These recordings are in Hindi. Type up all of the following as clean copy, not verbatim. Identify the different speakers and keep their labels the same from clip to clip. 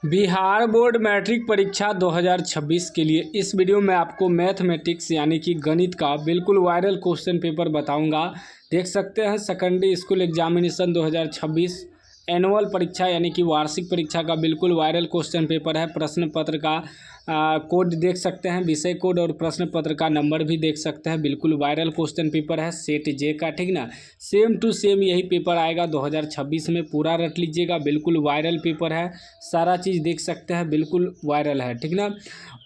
Speaker 1: बिहार बोर्ड मैट्रिक परीक्षा 2026 के लिए इस वीडियो में आपको मैथमेटिक्स यानी कि गणित का बिल्कुल वायरल क्वेश्चन पेपर बताऊंगा। देख सकते हैं सेकेंडरी स्कूल एग्जामिनेशन 2026 एनुअल परीक्षा यानी कि वार्षिक परीक्षा का बिल्कुल वायरल क्वेश्चन पेपर है। प्रश्न पत्र का कोड देख सकते हैं, विषय कोड और प्रश्न पत्र का नंबर भी देख सकते हैं। बिल्कुल वायरल क्वेश्चन पेपर है सेट जे का, ठीक ना। सेम टू सेम यही पेपर आएगा 2026 में, पूरा रट लीजिएगा। बिल्कुल वायरल पेपर है, सारा चीज़ देख सकते हैं, बिल्कुल वायरल है, ठीक ना।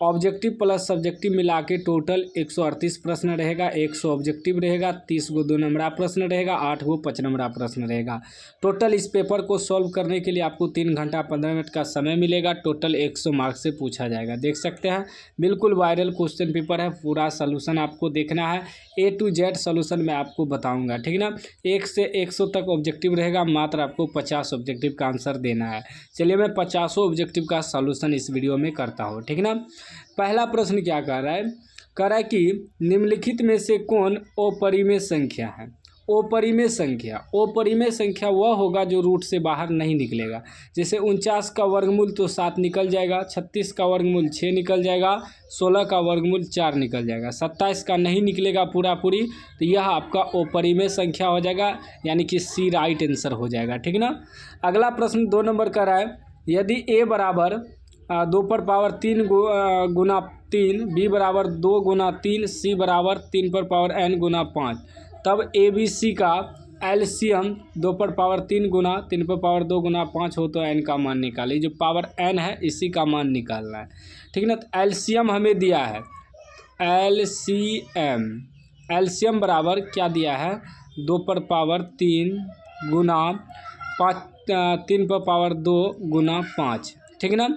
Speaker 1: ऑब्जेक्टिव प्लस सब्जेक्टिव मिला के टोटल 138 प्रश्न रहेगा। 100 ऑब्जेक्टिव रहेगा, 30 गो 2 नंबरा प्रश्न रहेगा, 8 गो 5 नंबरा प्रश्न रहेगा। टोटल इस पेपर को सॉल्व करने के लिए आपको 3 घंटा 15 मिनट का समय मिलेगा। टोटल 100 मार्क्स से पूछा जाएगा। देख सकते हैं बिल्कुल वायरल क्वेश्चन पेपर है। पूरा सोल्यूशन आपको देखना है, A to Z सोल्यूशन मैं आपको बताऊंगा, ठीक ना। 1 से 100 तक ऑब्जेक्टिव रहेगा, मात्र आपको 50 ऑब्जेक्टिव का आंसर देना है। चलिए मैं 50 ऑब्जेक्टिव का सोल्यूशन इस वीडियो में करता हूँ, ठीक ना। पहला प्रश्न क्या कह रहा है, कह रहा है कि निम्नलिखित में से कौन अपरिमेय संख्या है। अपरिमेय संख्या वह होगा जो रूट से बाहर नहीं निकलेगा। जैसे 49 का वर्गमूल तो 7 निकल जाएगा, 36 का वर्गमूल 6 निकल जाएगा, 16 का वर्गमूल 4 निकल जाएगा, 27 का नहीं निकलेगा पूरी, तो यह आपका अपरिमेय संख्या हो जाएगा, यानी कि सी राइट आंसर हो जाएगा, ठीक ना। अगला प्रश्न 2 नंबर का रहा है, यदि a बराबर 2 पर पावर 3 गुना 3, b बराबर 2 गुना 3, c बराबर 3 पर पावर n गुना 5, तब ए बी सी का एलसीएम 2 पर पावर 3 गुना 3 पर पावर 2 गुना 5 हो तो n का मान निकालिए। जो पावर n है इसी का मान निकालना है, ठीक ना। तो एलसीएम हमें दिया है, एलसीएम बराबर क्या दिया है, 2 पर पावर 3 गुना 5, 3 पर पावर 2 गुना 5, ठीक ना।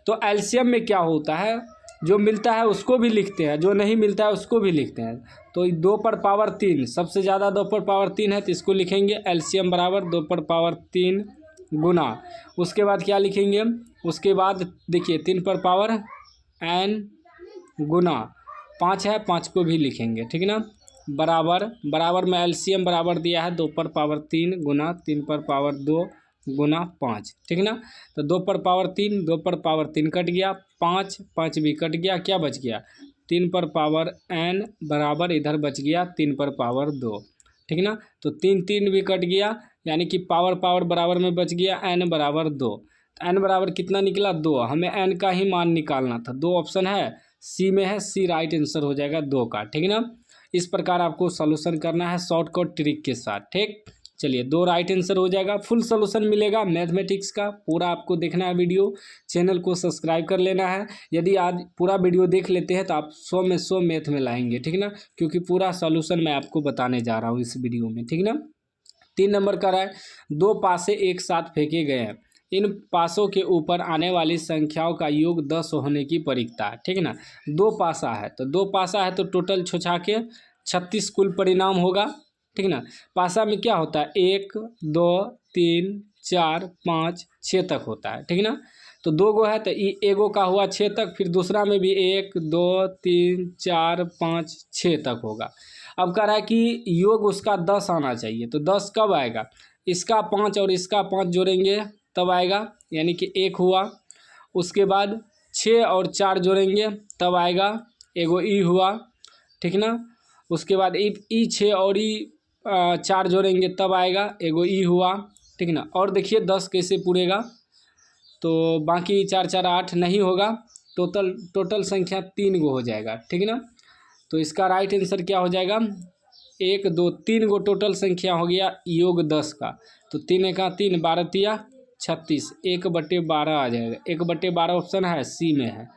Speaker 1: तो एलसीएम में क्या होता है, जो मिलता है उसको भी लिखते हैं, जो नहीं मिलता है उसको भी लिखते हैं। तो 2 पर पावर 3 सबसे ज़्यादा 2 पर पावर 3 है, तो इसको लिखेंगे एलसीएम बराबर 2 पर पावर 3 गुना, उसके बाद क्या लिखेंगे, उसके बाद देखिए 3 पर पावर n गुना 5 है, 5 को भी लिखेंगे, ठीक ना। बराबर में एलसीएम बराबर दिया है 2 पर पावर 3 गुना 3 पर पावर 2 गुना 5, ठीक ना। तो 2 पर पावर 3 कट गया, 5 भी कट गया, क्या बच गया, 3 पर पावर n बराबर इधर बच गया 3 पर पावर 2, ठीक ना। तो 3 भी कट गया, यानी कि पावर बराबर में बच गया n बराबर 2। तो n बराबर कितना निकला, 2। हमें n का ही मान निकालना था, 2 ऑप्शन है, सी में है, सी राइट आंसर हो जाएगा 2 का, ठीक ना। इस प्रकार आपको सॉल्यूशन करना है शॉर्टकट ट्रिक के साथ, ठीक। चलिए 2 राइट आंसर हो जाएगा। फुल सॉल्यूशन मिलेगा मैथमेटिक्स का, पूरा आपको देखना है वीडियो। चैनल को सब्सक्राइब कर लेना है। यदि आज पूरा वीडियो देख लेते हैं तो आप 100 में 100 मैथ में लाएंगे, ठीक ना, क्योंकि पूरा सॉल्यूशन मैं आपको बताने जा रहा हूँ इस वीडियो में, ठीक ना। 3 नंबर का रहा है, 2 पासे एक साथ फेंके गए हैं, इन पासों के ऊपर आने वाली संख्याओं का योग 10 होने की परीक्षता, ठीक ना। 2 पासा है तो 2 पासा है तो टोटल छुछा के 36 कुल परिणाम होगा, ठीक ना। पासा में क्या होता है, 1 2 3 4 5 6 तक होता है, ठीक ना। तो 2 गो है तो एगो का हुआ 6 तक, फिर दूसरा में भी 1 2 3 4 5 6 तक होगा। अब कह रहा है कि योग उसका 10 आना चाहिए, तो 10 कब आएगा, इसका 5 और इसका 5 जोड़ेंगे तब आएगा, यानी कि 1 हुआ। उसके बाद 6 और 4 जोड़ेंगे तब आएगा, एगो ई हुआ, ठीक ना। उसके बाद ई 6 और ई 4 जोड़ेंगे तब आएगा, एगो ई हुआ, ठीक ना। और देखिए 10 कैसे पूरेगा, तो बाकी 4 4 8 नहीं होगा, टोटल संख्या 3 गो हो जाएगा, ठीक ना। तो इसका राइट आंसर क्या हो जाएगा, 1 2 3 गो टोटल संख्या हो गया योग 10 का। तो 3 एका 3 12 तिया 36, 1/12 आ जाएगा। 1/12 ऑप्शन है, सी में है,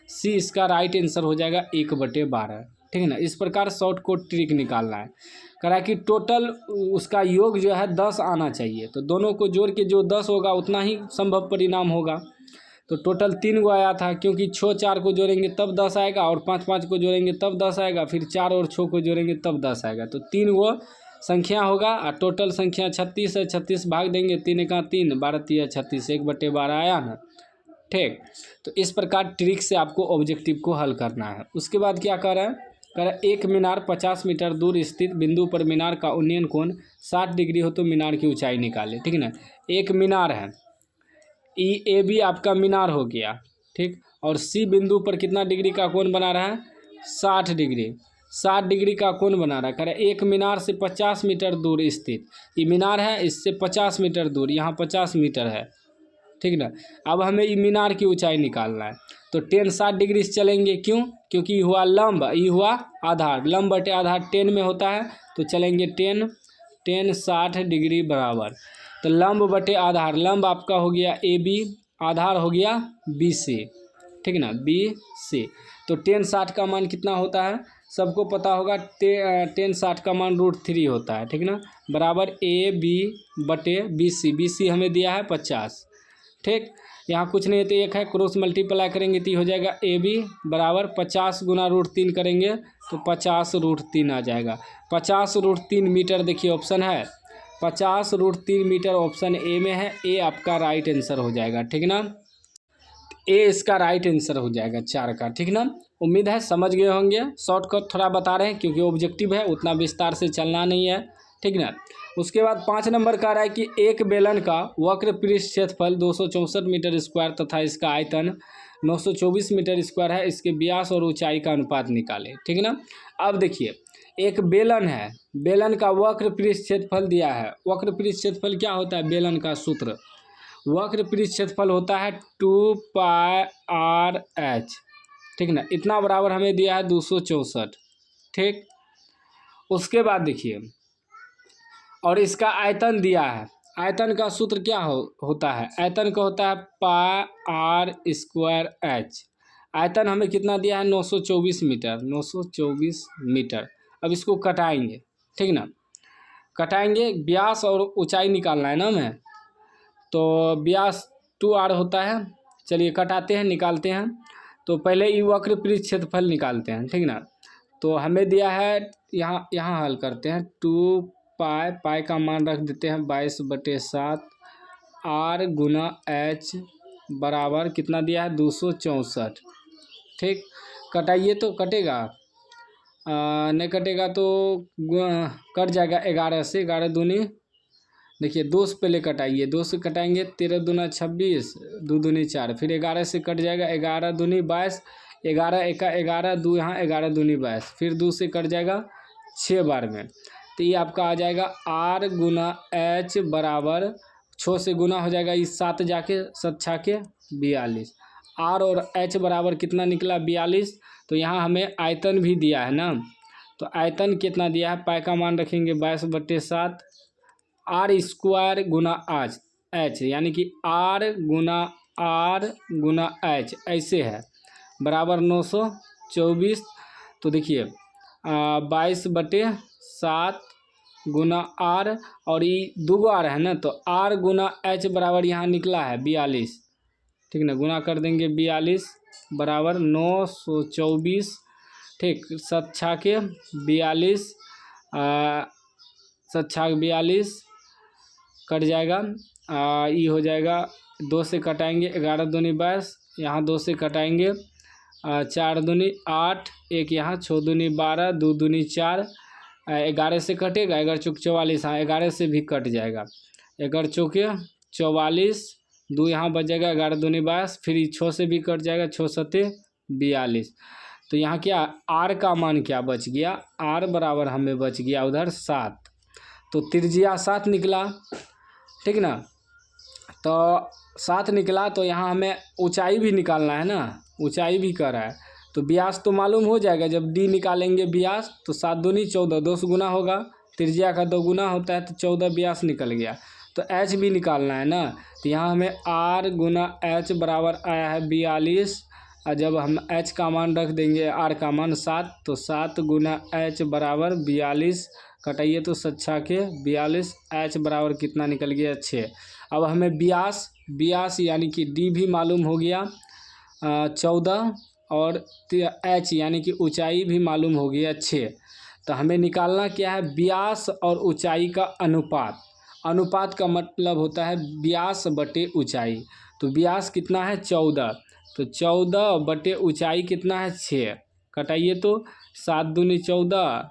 Speaker 1: सी इसका राइट आंसर हो जाएगा 1/12, ठीक है ना। इस प्रकार शॉर्टकट ट्रिक निकालना है। कह रहा है कि टोटल उसका योग जो है 10 आना चाहिए, तो दोनों को जोड़ के जो 10 होगा उतना ही संभव परिणाम होगा। तो टोटल 3 गो आया था, क्योंकि 6 4 को जोड़ेंगे तब 10 आएगा, और 5 5 को जोड़ेंगे तब 10 आएगा, फिर 4 और 6 को जोड़ेंगे तब 10 आएगा। तो 3 गो संख्या होगा और टोटल संख्या 36 है, 36 भाग देंगे, 3 एका 3 12 तिया 36, 1/12 आया ना, ठीक। तो इस प्रकार ट्रिक से आपको ऑब्जेक्टिव को हल करना है। उसके बाद क्या कर रहा है, कह रहा है एक मीनार 50 मीटर दूर स्थित बिंदु पर मीनार का उन्नयन कोण 60 डिग्री हो तो मीनार की ऊंचाई निकाले, ठीक है ना। एक मीनार है, ए बी आपका मीनार हो गया, ठीक। और सी बिंदु पर कितना डिग्री का कोण बना रहा है? 60 डिग्री। 60 डिग्री का कोण बना रहा है। कह रहे एक मीनार से 50 मीटर दूर स्थित, ये मीनार है, इससे 50 मीटर दूर, यहाँ 50 मीटर है, ठीक ना। अब हमें ये मीनार की ऊंचाई निकालना है, तो टेन 60 डिग्री से चलेंगे। क्यों? क्योंकि ये हुआ लंब, ये हुआ आधार, लंब बटे आधार 10 में होता है, तो चलेंगे 10 60 डिग्री बराबर। तो लंब बटे आधार, लंब आपका हो गया ए बी, आधार हो गया बी सी, ठीक ना, बी सी। तो 10 60 का मान कितना होता है? सबको पता होगा, 10 60 का मान √3 होता है, ठीक ना, बराबर ए बी बटे बी सी हमें दिया है 50, ठीक। यहाँ कुछ नहीं है तो एक है, क्रॉस मल्टीप्लाई करेंगे तो हो जाएगा ए बी बराबर 50 गुना √3 करेंगे तो 50 √3 आ जाएगा। 50 √3 मीटर, देखिए ऑप्शन है 50 √3 मीटर, ऑप्शन ए में है। ए आपका राइट आंसर हो जाएगा, ठीक ना, ए इसका राइट आंसर हो जाएगा 4 का, ठीक ना। उम्मीद है समझ गए होंगे। शॉर्टकट थोड़ा बता रहे हैं क्योंकि ऑब्जेक्टिव है, उतना विस्तार से चलना नहीं है, ठीक ना। उसके बाद 5 नंबर का रहा है कि एक बेलन का वक्र पृष्ठ क्षेत्रफल 264 मीटर स्क्वायर तथा इसका आयतन 924 मीटर स्क्वायर है, इसके व्यास और ऊंचाई का अनुपात निकालें, ठीक ना। अब देखिए एक बेलन है, बेलन का वक्र पृष्ठ क्षेत्रफल दिया है। वक्र पृष्ठ क्षेत्रफल क्या होता है? बेलन का सूत्र, वक्र पृष्ठ क्षेत्रफल होता है 2πr/h, ठीक ना। इतना बराबर हमें दिया है 264, ठीक। उसके बाद देखिए, और इसका आयतन दिया है। आयतन का सूत्र क्या होता है? आयतन का होता है πr²h। आयतन हमें कितना दिया है? 924 मीटर, 924 मीटर। अब इसको कटाएंगे, ठीक ना, कटाएंगे, व्यास और ऊंचाई निकालना है ना हमें, तो व्यास 2r होता है। चलिए कटाते हैं, निकालते हैं। तो पहले ये वक्र पृष्ठ क्षेत्रफल निकालते हैं, ठीक ना। तो हमें दिया है, यहाँ हल करते हैं, 2π का मान रख देते हैं 22/7 r गुना h बराबर कितना दिया है? 264, ठीक। कटाइए तो कटेगा, नहीं कटेगा तो कट जाएगा 11 से, 11 दूनी, देखिए 2 से पहले कटाइए, 2 से कटाएंगे 13 दूना 26, 2 दूनी 4, फिर 11 से कट जाएगा, 11 दूनी 22, 11 एका 11, 2 यहाँ 11 दूनी 22, फिर 2 से कट जाएगा 6 बार में। तो ये आपका आ जाएगा r गुना h बराबर 6 से गुना हो जाएगा, इस 7 जाके 7 छाके 42, r और h बराबर कितना निकला? 42। तो यहाँ हमें आयतन भी दिया है ना, तो आयतन कितना दिया है? पाई का मान रखेंगे 22/7 r² गुना h, यानी कि r गुना h ऐसे है, बराबर 924। तो देखिए 22/7 गुना r, और ये 2 r है ना, तो r गुना h बराबर यहाँ निकला है 42, ठीक ना। गुना कर देंगे 42 बराबर 924, ठीक। 7 छाके 42, 7 छाके 42 कट जाएगा, ये हो जाएगा, 2 से कटाएंगे 11 दूनी 22, यहाँ 2 से कटाएंगे 4 दूनी 8, एक यहाँ 6 दूनी 12, 2 दूनी 4, 11 से कटेगा, 11 चौक 44, हाँ 11 से भी कट जाएगा, 11 चौके 44, 2 यहाँ बच जाएगा, 11 दूनी 22, फिर 6 से भी कट जाएगा, 6 सत्ते 42। तो यहाँ क्या r का मान क्या बच गया? r बराबर हमें बच गया उधर 7, तो त्रिज्या 7 निकला, ठीक ना। तो 7 निकला, तो यहाँ हमें ऊंचाई भी निकालना है ना, ऊंचाई भी कर रहा है, तो व्यास तो मालूम हो जाएगा, जब d निकालेंगे व्यास तो 7 दूनी 14, 2 से गुना होगा, त्रिज्या का 2 गुना होता है, तो 14 व्यास निकल गया। तो h भी निकालना है ना, तो यहाँ हमें r गुना h बराबर आया है 42, और जब हम h का मान रख देंगे, r का मान 7, तो 7 गुना h बराबर 42, कटाइए तो 7 छाके 42, h बराबर कितना निकल गया? 6। अब हमें व्यास यानी कि d भी मालूम हो गया 14, और h यानी कि ऊंचाई भी मालूम हो गया 6। तो हमें निकालना क्या है? व्यास और ऊंचाई का अनुपात। अनुपात का मतलब होता है व्यास बटे ऊंचाई। तो व्यास कितना है? 14, तो 14 बटे ऊंचाई कितना है? 6। कटाइए तो 7 दूनी 14,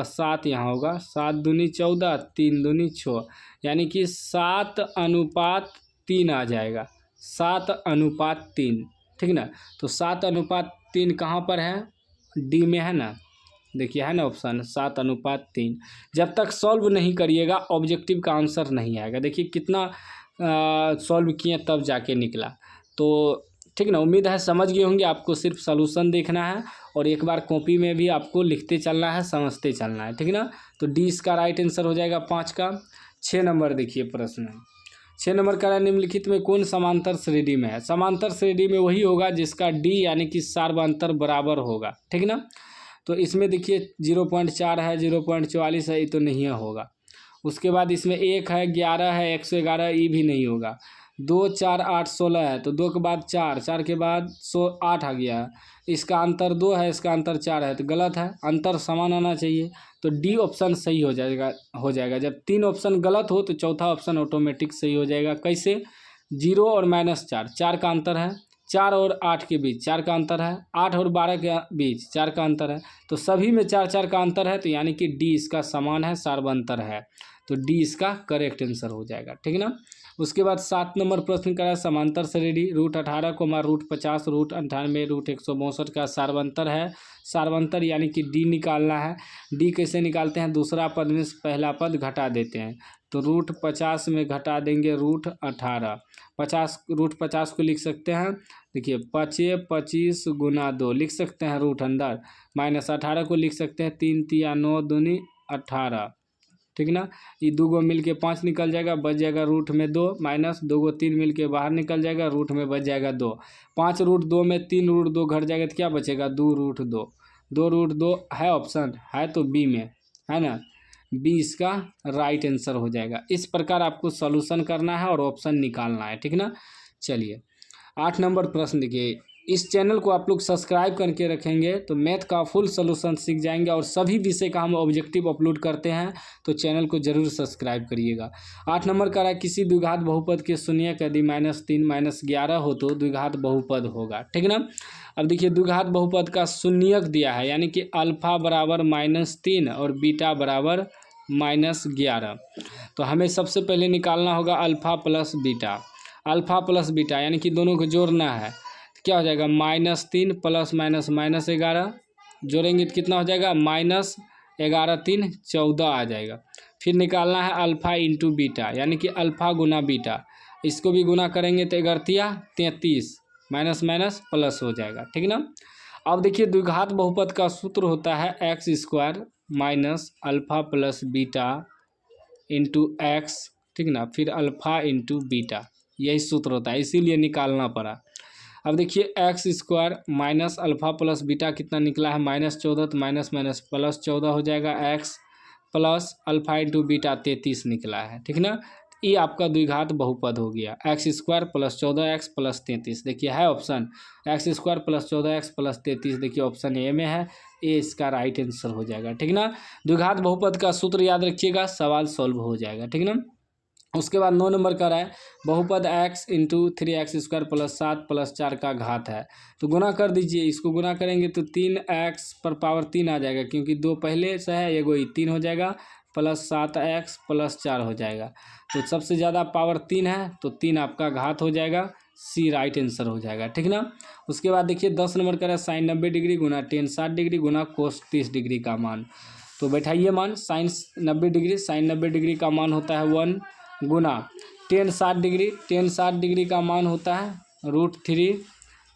Speaker 1: 7 यहाँ होगा, 7 दूनी 14, 3 दूनी 6, यानी कि 7:3 आ जाएगा, 7:3, ठीक ना। तो 7:3 कहाँ पर है, डी में है ना, देखिए है ना ऑप्शन 7:3। जब तक सॉल्व नहीं करिएगा ऑब्जेक्टिव का आंसर नहीं आएगा। देखिए कितना सॉल्व किए तब जाके निकला। तो ठीक ना, उम्मीद है समझ गए होंगे। आपको सिर्फ सॉल्यूशन देखना है और एक बार कॉपी में भी आपको लिखते चलना है, समझते चलना है, ठीक ना। तो डी इसका राइट आंसर हो जाएगा 5 का। 6 नंबर देखिए प्रश्न, 6 नंबर का निम्नलिखित में कौन समांतर श्रेणी में है। समांतर श्रेणी में वही होगा जिसका डी यानी कि सार्वंतर बराबर होगा, ठीक ना। तो इसमें देखिए 0.4 है, 0.44 है, ये तो नहीं होगा। उसके बाद इसमें 1 है, 11 है, 111, ये भी नहीं होगा। 2, 4, 8, 16 है, तो 2 के बाद 4, 4 के बाद 8 आ गया। इसका अंतर 2 है, इसका अंतर 4 है, तो गलत है, अंतर समान आना चाहिए। तो डी ऑप्शन सही हो जाएगा। जब 3 ऑप्शन गलत हो तो चौथा ऑप्शन ऑटोमेटिक सही हो जाएगा। कैसे, 0 और -4, 4 का अंतर है, 4 और 8 के बीच 4 का अंतर है, 8 और 12 के बीच 4 का अंतर है, तो सभी में 4 4 का अंतर है, तो यानी कि डी इसका समान है, सार्वंतर है। तो डी इसका करेक्ट आंसर हो जाएगा, ठीक है ना। उसके बाद 7 नंबर प्रश्न का है समांतर श्रेणी √18, √50, √98, √162 का सार्वंतर है। सार्वंतर यानी कि डी निकालना है। डी कैसे निकालते हैं, दूसरा पद में पहला पद घटा देते हैं। तो √50 में घटा देंगे √18, 50 को लिख सकते हैं। देखिए 5 25 गुना 2 लिख सकते हैं रूट अंदर, -18 को लिख सकते हैं 3 3 9 दूनी 18, ठीक ना। ये 2 गो मिल के 5 निकल जाएगा, बच जाएगा रूट में 2, माइनस 2 गो 3 मिल के बाहर निकल जाएगा, रूट में बच जाएगा 2। 5 √2 में 3 √2 घट जाएगा, तो क्या बचेगा 2 √2। 2 √2 है ऑप्शन है तो बी में है ना, बी इसका राइट आंसर हो जाएगा। इस प्रकार आपको सॉल्यूशन करना है और ऑप्शन निकालना है, ठीक ना। चलिए 8 नंबर प्रश्न देखिए। इस चैनल को आप लोग सब्सक्राइब करके रखेंगे तो मैथ का फुल सॉल्यूशन सीख जाएंगे, और सभी विषय का हम ऑब्जेक्टिव अपलोड करते हैं, तो चैनल को जरूर सब्सक्राइब करिएगा। 8 नंबर का रहा किसी द्विघात बहुपद के शून्यक यदि -3 -11 हो तो द्विघात बहुपद होगा, ठीक ना। अब देखिए द्विघात बहुपद का शून्यक दिया है, यानी कि अल्फा बराबर -3 और बीटा बराबर -11। तो हमें सबसे पहले निकालना होगा alpha plus beta. Alpha plus beta यानी कि दोनों को जोड़ना है, तो क्या हो जाएगा -3 प्लस माइनस -11, जोड़ेंगे तो कितना हो जाएगा -11 3 14 आ जाएगा। फिर निकालना है अल्फा इंटू बीटा, यानी कि अल्फा गुना बीटा, इसको भी गुना करेंगे तो 11 33, माइनस माइनस प्लस हो जाएगा, ठीक ना। अब देखिए द्विघात बहुपद का सूत्र होता है x² minus alpha plus beta into x, ठीक ना, फिर अल्फा इंटू बीटा, यही सूत्र होता है, इसीलिए निकालना पड़ा। अब देखिए x² minus alpha plus beta कितना निकला है -14, तो माइनस माइनस प्लस 14 हो जाएगा, x plus alpha into beta 33 निकला है, ठीक ना। ये आपका द्विघात बहुपद हो गया, x² प्लस 14x प्लस 33, देखिए है option x² plus 14x plus 33, देखिए ऑप्शन ए में है, ए इसका राइट आंसर हो जाएगा, ठीक ना। द्विघात बहुपद का सूत्र याद रखिएगा, सवाल सॉल्व हो जाएगा, ठीक ना। उसके बाद 9 नंबर का रहा है बहुपद x into 3x² plus 7 plus 4 का घात है, तो गुना कर दीजिए। इसको गुना करेंगे तो 3x पर पावर 3 आ जाएगा, क्योंकि 2 पहले से है, एगो 3 हो जाएगा, प्लस 7x प्लस 4 हो जाएगा। तो सबसे ज़्यादा पावर 3 है, तो 3 आपका घात हो जाएगा, सी राइट आंसर हो जाएगा, ठीक ना। उसके बाद देखिए 10 नंबर का रहा है साइन 90 डिग्री गुना टेन 60 डिग्री गुना कोस 30 डिग्री का मान। तो बैठाइए मान, साइन 90 डिग्री, साइन 90 डिग्री का मान होता है 1 गुना टेन 60 डिग्री, टेन 60 डिग्री का मान होता है √3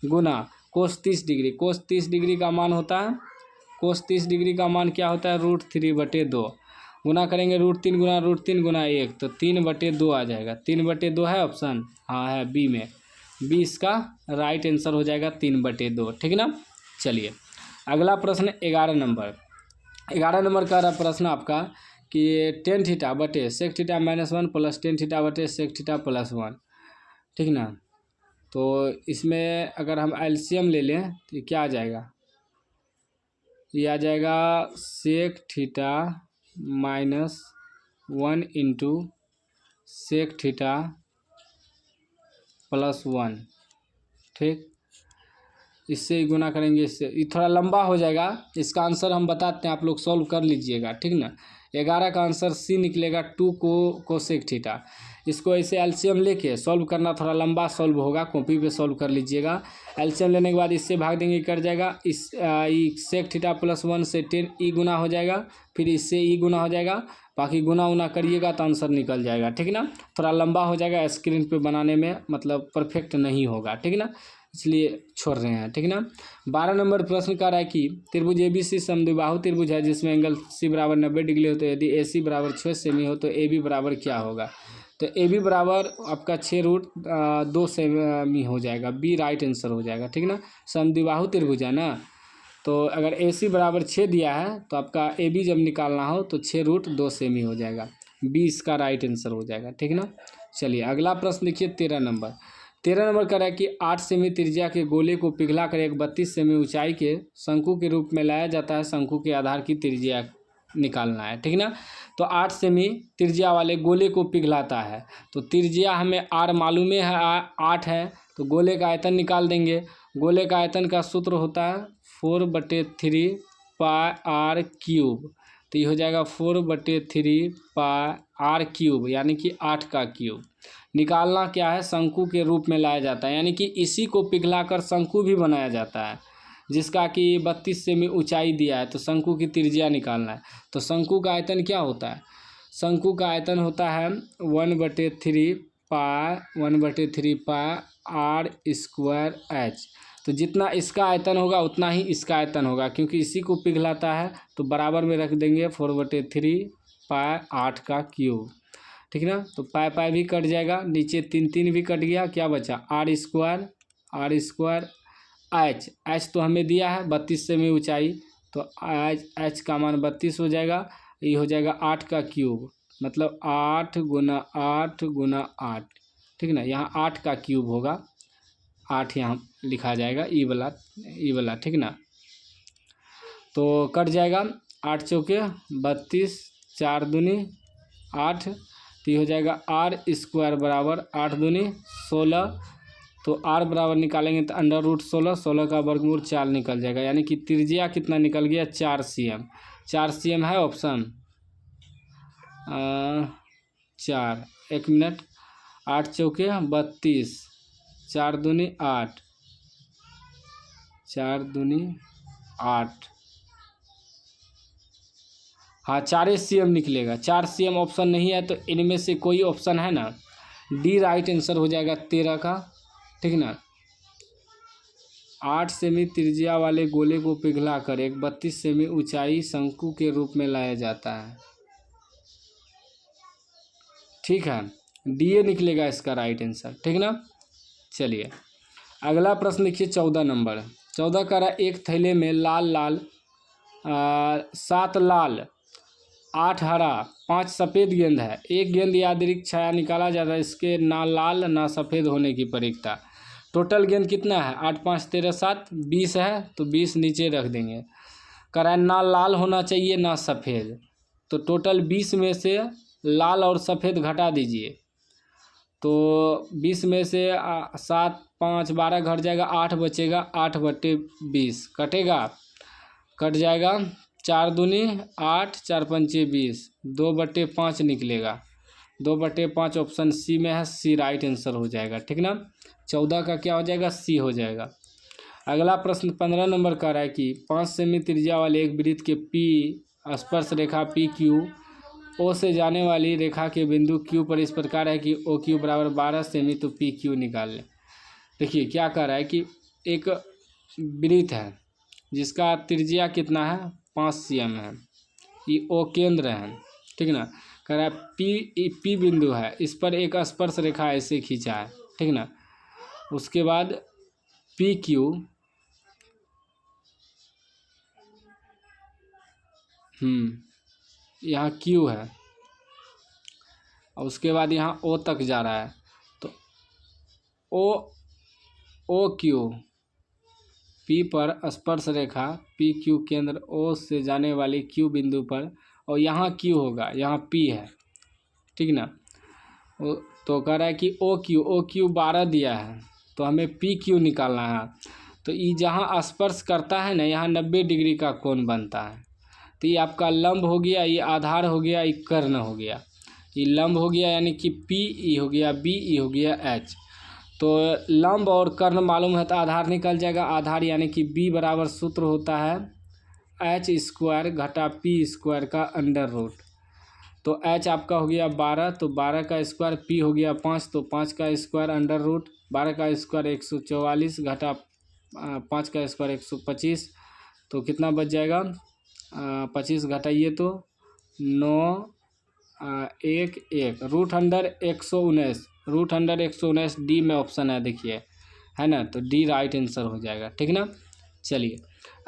Speaker 1: गुना कोस 30 डिग्री, कोस 30 डिग्री का मान होता है, कोस 30 डिग्री का मान क्या होता है √3/2, गुना करेंगे √3 गुना √3 गुना 1, तो 3/2 आ जाएगा। 3/2 है ऑप्शन, हाँ है बी में, बी इसका राइट आंसर हो जाएगा 3/2, ठीक ना। चलिए अगला प्रश्न 11 नंबर। 11 नंबर का प्रश्न आपका कि टेन थीटा बटे sec theta -1 plus tan theta बटे सेक थीटा +1, ठीक ना। तो इसमें अगर हम एलसीएम ले लें तो क्या आ जाएगा, ये आ जाएगा sec theta -1 into sec theta +1, ठीक। इससे ही गुना करेंगे, इससे ये थोड़ा लंबा हो जाएगा, इसका आंसर हम बताते हैं, आप लोग सॉल्व कर लीजिएगा, ठीक ना। 11 का आंसर सी निकलेगा 2 कोसेक थीटा। इसको ऐसे एलसीएम लेके सॉल्व करना, थोड़ा लंबा सॉल्व होगा, कॉपी पे सॉल्व कर लीजिएगा। एलसीएम लेने के बाद इससे भाग देंगे, कट जाएगा। इस सेक थीटा प्लस 1 से 10 ई गुना हो जाएगा, फिर इससे ई गुना हो जाएगा, बाकी गुना उना करिएगा तो आंसर निकल जाएगा, ठीक है ना। थोड़ा लंबा हो जाएगा, स्क्रीन पे बनाने में मतलब परफेक्ट नहीं होगा, ठीक है ना, इसलिए छोड़ रहे हैं, ठीक है ना। 12 नंबर प्रश्न कह रहा है कि त्रिभुज एबीसी समद्विबाहु त्रिभुज है जिसमें एंगल सी बराबर 90 डिग्री हो, तो यदि एसी बराबर 6 सेमी हो तो एबी बराबर क्या होगा। तो एबी बराबर आपका 6√2 सेमी हो जाएगा, बी राइट आंसर हो जाएगा, ठीक है ना। समद्विबाहु त्रिभुज है ना, तो अगर एसी बराबर 6 दिया है तो आपका एबी जब निकालना हो तो 6√2 सेमी हो जाएगा, बी इसका राइट आंसर हो जाएगा, ठीक है ना। चलिए अगला प्रश्न देखिए 13 नंबर। 13 नंबर कह रहा है कि 8 सेमी त्रिज्या के गोले को पिघला कर एक 32 सेमी ऊंचाई के शंकु के रूप में लाया जाता है, शंकु के आधार की त्रिज्या निकालना है, ठीक है ना। तो 8 सेमी त्रिज्या वाले गोले को पिघलाता है, तो त्रिज्या हमें आर मालूम है 8 है, तो गोले का आयतन निकाल देंगे। गोले का आयतन का सूत्र होता है 4/3 पाई आर क्यूब, तो ये हो जाएगा 4/3 पाई आर क्यूब, यानी कि 8 का क्यूब। निकालना क्या है, शंकु के रूप में लाया जाता है, यानी कि इसी को पिघलाकर शंकु भी बनाया जाता है, जिसका कि 32 सेमी ऊंचाई दिया है, तो शंकु की त्रिज्या निकालना है। तो शंकु का आयतन क्या होता है, शंकु का आयतन होता है 1/3 पाई आर स्क्वायर एच। तो जितना इसका आयतन होगा उतना ही इसका आयतन होगा, क्योंकि इसी को पिघलाता है, तो बराबर में रख देंगे 4/3 पाई 8 का क्यूब, ठीक है ना। तो पाई भी कट जाएगा, नीचे 3 भी कट गया, क्या बचा आर स्क्वायर एच तो हमें दिया है 32 सेमी ऊंचाई, तो एच का मान 32 हो जाएगा, ये हो जाएगा 8 का क्यूब, मतलब 8 × 8 × 8, ठीक है ना। यहाँ 8 का क्यूब होगा, 8 यहाँ लिखा जाएगा, ई वाला, ठीक है ना। तो कट जाएगा, 8 चौके 32, 4 दूनी 8, तो ये हो जाएगा आर स्क्वायर बराबर 8 दूनी 16, तो आर बराबर निकालेंगे तो √16, 16 का वर्गमूल 4 निकल जाएगा, यानी कि त्रिज्या कितना निकल गया 4 cm। 4 cm है ऑप्शन 4, 1 मिनट, 8 चौके 32, 4 दूनी 8, 4 दूनी 8, हाँ 4 cm निकलेगा। 4 cm ऑप्शन नहीं है तो इनमें से कोई ऑप्शन है ना, डी राइट आंसर हो जाएगा 13 का, ठीक है ना। 8 सेमी त्रिज्या वाले गोले को पिघलाकर एक 32 सेमी ऊंचाई शंकु के रूप में लाया जाता है, ठीक है, डीए निकलेगा इसका राइट आंसर, ठीक है ना। चलिए अगला प्रश्न देखिए 14 नंबर। 14 का रहा एक थैले में लाल 7 लाल 8 हरा 5 सफ़ेद गेंद है, एक गेंद या अतिरिक्त छाया निकाला जाता है, इसके ना लाल ना सफ़ेद होने की प्रयोक्ता। टोटल गेंद कितना है 8 5 13 7 20 है, तो 20 नीचे रख देंगे। कह रहा है ना लाल होना चाहिए ना सफ़ेद, तो टोटल 20 में से लाल और सफ़ेद घटा दीजिए, तो 20 में से 7 5 12 घट जाएगा, 8 बचेगा, 8/20 कटेगा, कट जाएगा, 4 दूनी 8, 4 पंचे 20, 2/5 निकलेगा, 2/5 ऑप्शन सी में है, सी राइट आंसर हो जाएगा, ठीक ना। 14 का क्या हो जाएगा, सी हो जाएगा। अगला प्रश्न 15 नंबर का रहा है कि 5 सेमी त्रिज्या वाले एक वृत्त के पी स्पर्श रेखा पी क्यू ओ से जाने वाली रेखा के बिंदु क्यू पर इस प्रकार है कि ओ क्यू बराबर 12 सेमी, तो पी क्यू निकाल लें। देखिए क्या कर रहा है कि एक वृत्त है जिसका त्रिज्या कितना है 5 cm है, ये ओ केंद्र है, ठीक है ना। कह रहा है पी बिंदु है, इस पर एक स्पर्श रेखा ऐसे खींचा है, ठीक है ना। उसके बाद पी क्यू यहाँ क्यू है, और उसके बाद यहाँ ओ तक जा रहा है, तो ओ क्यू पी पर स्पर्श रेखा पी क्यू केंद्र ओ से जाने वाली क्यू बिंदु पर, और यहाँ क्यू होगा, यहाँ पी है, ठीक ना। तो कह रहा है कि ओ क्यू 12 दिया है, तो हमें पी क्यू निकालना है। तो ये जहाँ स्पर्श करता है ना, यहाँ 90 डिग्री का कोण बनता है, तो ये आपका लंब हो गया, ये आधार हो गया, ये कर्ण हो गया। ये लंब हो गया यानी कि पी, ई हो गया बी, ई हो गया एच। तो लंब और कर्ण मालूम है तो आधार निकल जाएगा। आधार यानी कि बी बराबर सूत्र होता है एच स्क्वायर घटा पी स्क्वायर का अंडर रूट। तो एच आपका हो गया 12, तो 12 का स्क्वायर, पी हो गया 5, तो 5 का स्क्वायर अंडर रूट 12 का स्क्वायर 144 घटा 5 का स्क्वायर 125, तो कितना बच जाएगा 25 घटाइए तो 9 1 1 root under 119, root under 119 D में ऑप्शन है देखिए, है ना। तो डी राइट आंसर हो जाएगा, ठीक ना। चलिए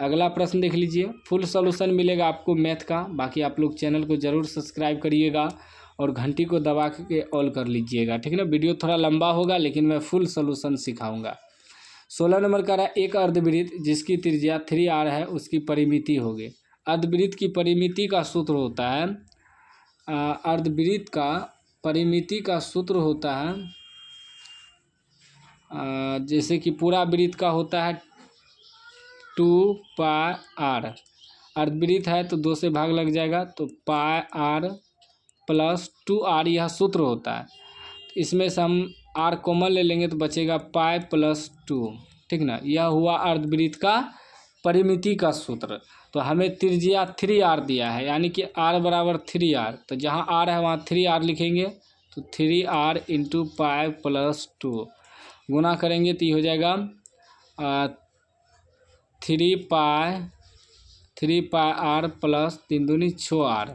Speaker 1: अगला प्रश्न देख लीजिए। फुल सॉल्यूशन मिलेगा आपको मैथ का। बाकी आप लोग चैनल को ज़रूर सब्सक्राइब करिएगा और घंटी को दबा के ऑल कर लीजिएगा, ठीक ना। वीडियो थोड़ा लंबा होगा लेकिन मैं फुल सॉल्यूशन सिखाऊंगा। 16 नंबर का रहा एक अर्धवृत्त जिसकी त्रिज्या 3r है, उसकी परिमिति होगी। अर्धवृत्त की परिमिति का सूत्र होता है अर्धवृत्त का परिमिति का सूत्र होता है जैसे कि पूरा वृत्त का होता है 2πr। अर्धवृत्त है तो 2 से भाग लग जाएगा, तो πr प्लस 2r यह सूत्र होता है। इसमें से हम r कॉमन ले लेंगे तो बचेगा पाई प्लस 2, ठीक ना। यह हुआ अर्धवृत्त का परिमिति का सूत्र। तो हमें त्रिज्या 3r दिया है यानी कि r बराबर 3r, तो जहाँ r है वहाँ 3r लिखेंगे, तो 3r इंटू पाई प्लस 2 गुना करेंगे तो ये हो जाएगा 3 पाई r प्लस 3 दूनी 6r,